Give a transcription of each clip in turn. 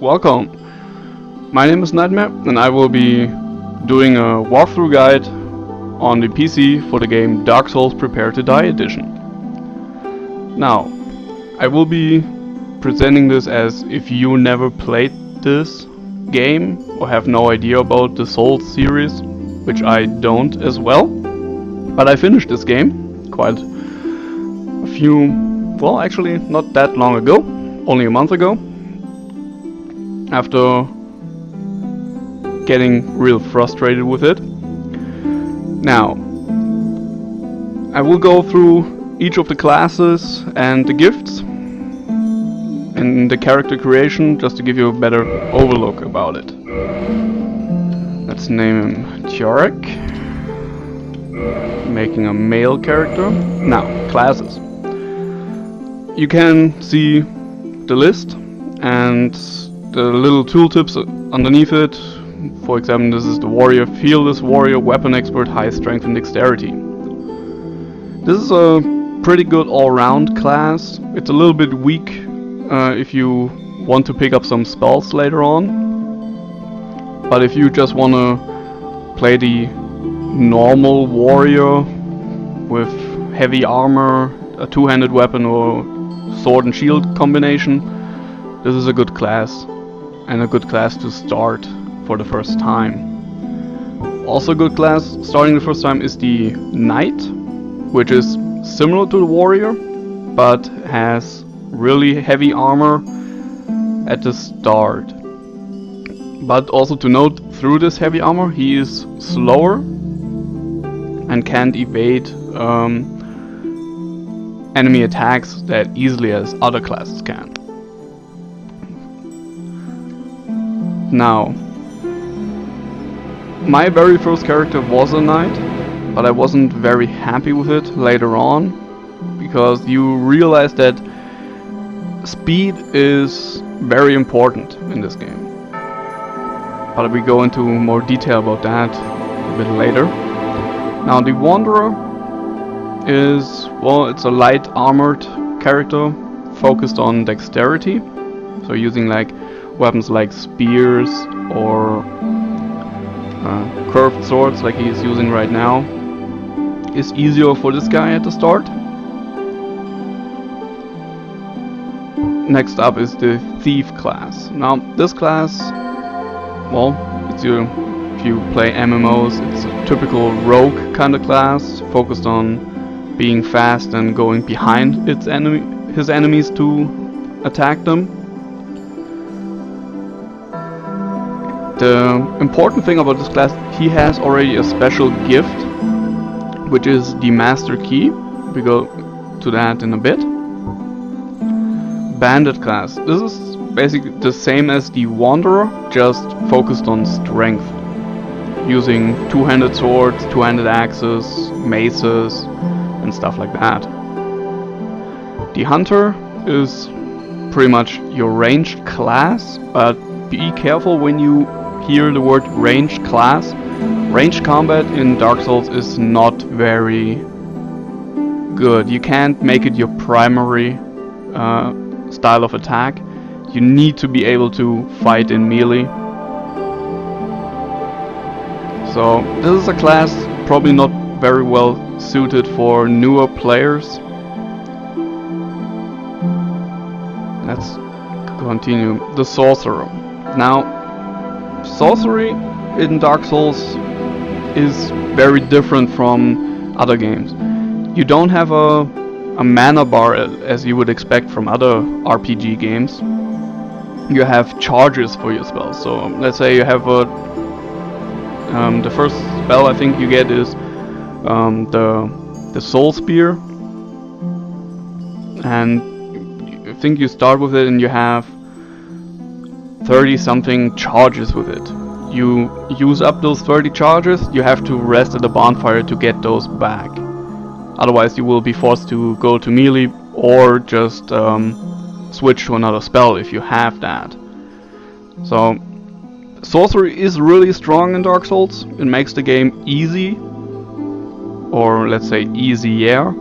welcome. My name is Nightmare and I will be doing a walkthrough guide on the PC for the game Dark Souls Prepare to Die Edition. Now, I will be presenting this as if you never played this game or have no idea about the Souls series, which I don't as well. But I finished this game quite a few, well actually not that long ago, only a month ago, after getting real frustrated with it. Now, I will go through each of the classes and the gifts and the character creation just to give you a better overlook about it. Let's name him Cleric, making a male character. Now, classes. You can see the list and the little tooltips underneath it. For example, this is the warrior, fearless warrior, weapon expert, high strength and dexterity. This is a pretty good all-round class. It's a little bit weak if you want to pick up some spells later on. But if you just want to play the normal warrior with heavy armor, a two-handed weapon or sword and shield combination, this is a good class and a good class to start for the first time. Also a good class starting the first time is the Knight, which is similar to the warrior but has really heavy armor at the start. But also to note, through this heavy armor he is slower and can't evade enemy attacks that easily as other classes can. Now, my very first character was a knight, but I wasn't very happy with it later on, because you realize that speed is very important in this game. But we go into more detail about that a bit later. Now the Wanderer is, well, it's a light armored character focused on dexterity, so using like weapons like spears or curved swords like he's using right now is easier for this guy at the start. Next up is the Thief class. Now this class, well, it's if you play MMOs, it's a typical rogue kind of class focused on being fast and going behind his enemies to attack them. The important thing about this class, he has already a special gift, which is the Master Key. We go to that in a bit. Bandit class. This is basically the same as the Wanderer, just focused on strength, using two-handed swords, two-handed axes, maces, and stuff like that. The Hunter is pretty much your ranged class, but be careful when you hear the word ranged class. Ranged combat in Dark Souls is not very good. You can't make it your primary style of attack. You need to be able to fight in melee. So this is a class probably not very well suited for newer players. Let's continue. The Sorcerer. Now, sorcery in Dark Souls is very different from other games. You don't have a mana bar as you would expect from other RPG games. You have charges for your spells. So let's say you have the first spell I think you get is the Soul Spear, and I think you start with it and you have 30 something charges with it. You use up those 30 charges, you have to rest at the bonfire to get those back. Otherwise you will be forced to go to melee or just switch to another spell if you have that. So sorcery is really strong in Dark Souls. It makes the game easy, or let's say easier.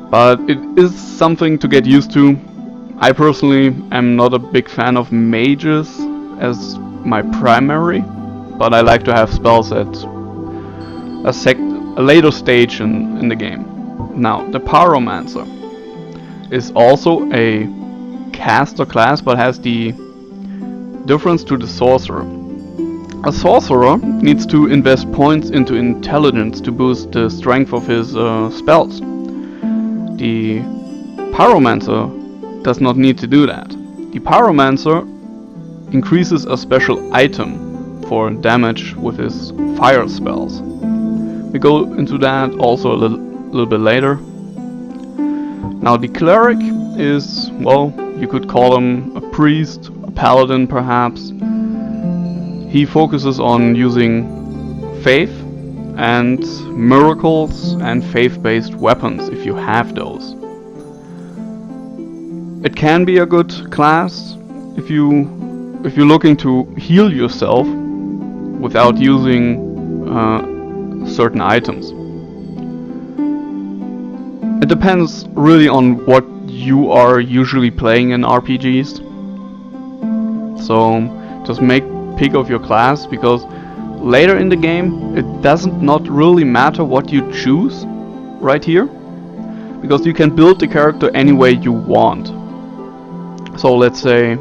But it is something to get used to. I personally am not a big fan of mages as my primary, but I like to have spells at a later stage in the game. Now, the Pyromancer is also a caster class, but has the difference to the Sorcerer. A Sorcerer needs to invest points into intelligence to boost the strength of his spells. The Pyromancer does not need to do that. The Pyromancer increases a special item for damage with his fire spells. We go into that also a little bit later. Now the Cleric is, well, you could call him a priest, a paladin perhaps. He focuses on using faith and miracles and faith-based weapons if you have those. It can be a good class if you're looking to heal yourself without using certain items. It depends really on what you are usually playing in RPGs. So just make pick of your class, because later in the game it doesn't not really matter what you choose right here, because you can build the character any way you want. So let's say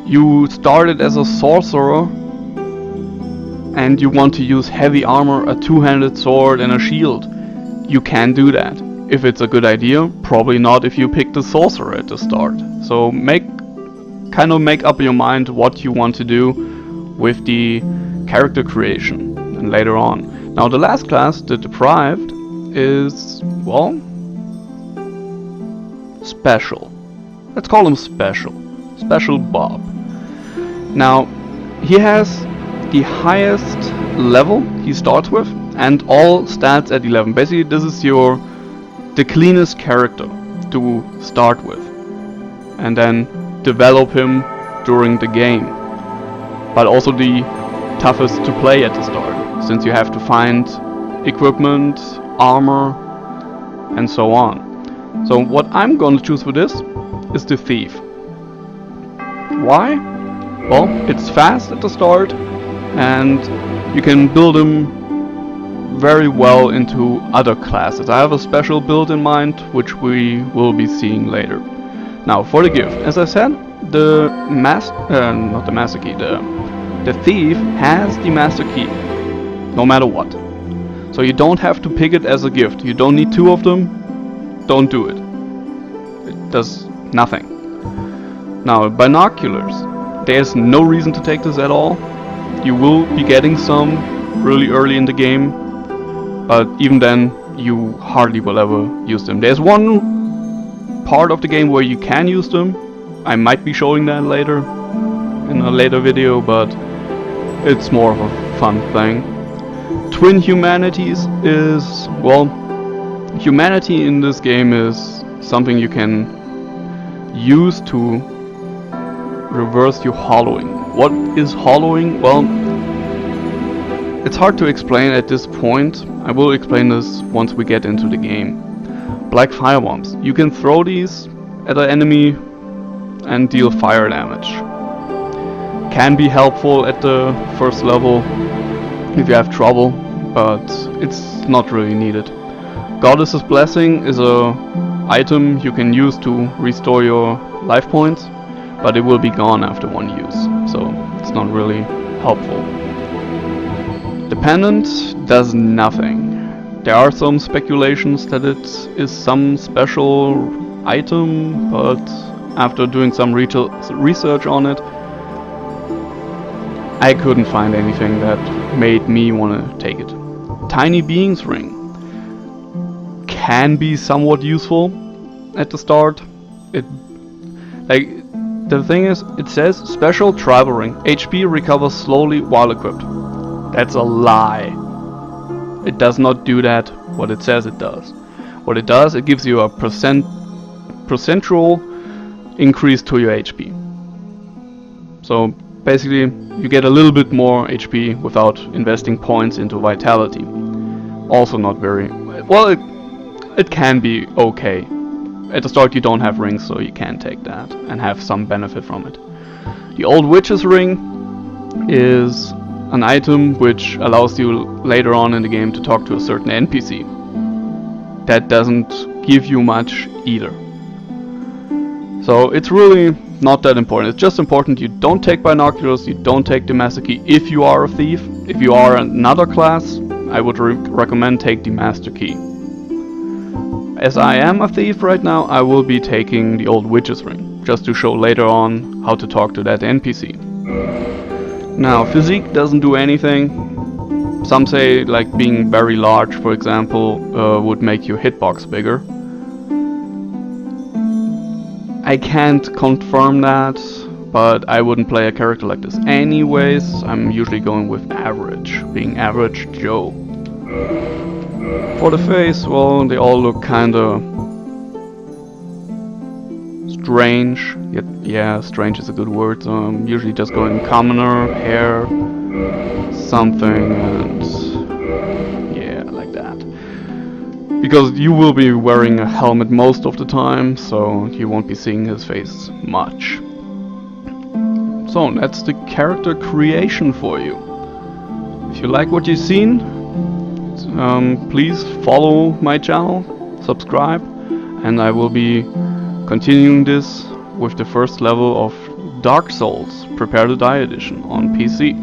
you started as a sorcerer and you want to use heavy armor, a two-handed sword and a shield. You can do that. If it's a good idea, probably not if you pick the sorcerer at the start. So kind of make up your mind what you want to do with the character creation and later on. Now the last class, the Deprived, is, well, special. Let's call him special. Special Bob. Now he has the highest level he starts with and all stats at 11. Basically this is the cleanest character to start with, and then develop him during the game, but also the toughest to play at the start, since you have to find equipment, armor, and so on. So what I'm going to choose for this is the Thief. Why? Well, it's fast at the start and you can build him very well into other classes. I have a special build in mind which we will be seeing later. Now for the gift, as I said, the Thief has the Master Key, no matter what. So you don't have to pick it as a gift. You don't need two of them. Don't do it. It does nothing. Now binoculars, there's no reason to take this at all. You will be getting some really early in the game, but even then you hardly will ever use them. There's one part of the game where you can use them. I might be showing that later in a later video, but it's more of a fun thing. Twin Humanities is, well, humanity in this game is something you can use to reverse your hollowing. What is hollowing? Well, it's hard to explain at this point. I will explain this once we get into the game. Black firebombs. You can throw these at an enemy and deal fire damage. Can be helpful at the first level if you have trouble, but it's not really needed. Goddess's Blessing is a item you can use to restore your life points, but it will be gone after one use, so it's not really helpful. Dependent does nothing. There are some speculations that it is some special item, but after doing some research on it, I couldn't find anything that made me want to take it. Tiny Being's Ring can be somewhat useful at the start. The thing is, it says special tribal ring. HP recovers slowly while equipped. That's a lie. It does not do that what it says it does. What it does, it gives you a percentual increase to your HP. So basically you get a little bit more HP without investing points into vitality. Also not very well. It can be okay. at the start you don't have rings, so you can take that and have some benefit from it. The Old Witch's Ring is an item which allows you later on in the game to talk to a certain NPC. That doesn't give you much either. So it's really not that important. It's just important you don't take binoculars, you don't take the Master Key if you are a thief. If you are another class, I would recommend take the Master Key. As I am a thief right now, I will be taking the Old Witch's Ring, just to show later on how to talk to that NPC. Now, Physique doesn't do anything. Some say like being very large, for example, would make your hitbox bigger. I can't confirm that, but I wouldn't play a character like this anyways. I'm usually going with average, being average Joe. For the face, well, they all look kinda strange. Yeah, strange is a good word. So I'm usually just going commoner, hair, something, and yeah, like that. Because you will be wearing a helmet most of the time, so you won't be seeing his face much. So that's the character creation for you. If you like what you've seen, please follow my channel, subscribe, and I will be continuing this with the first level of Dark Souls Prepare to Die edition on PC.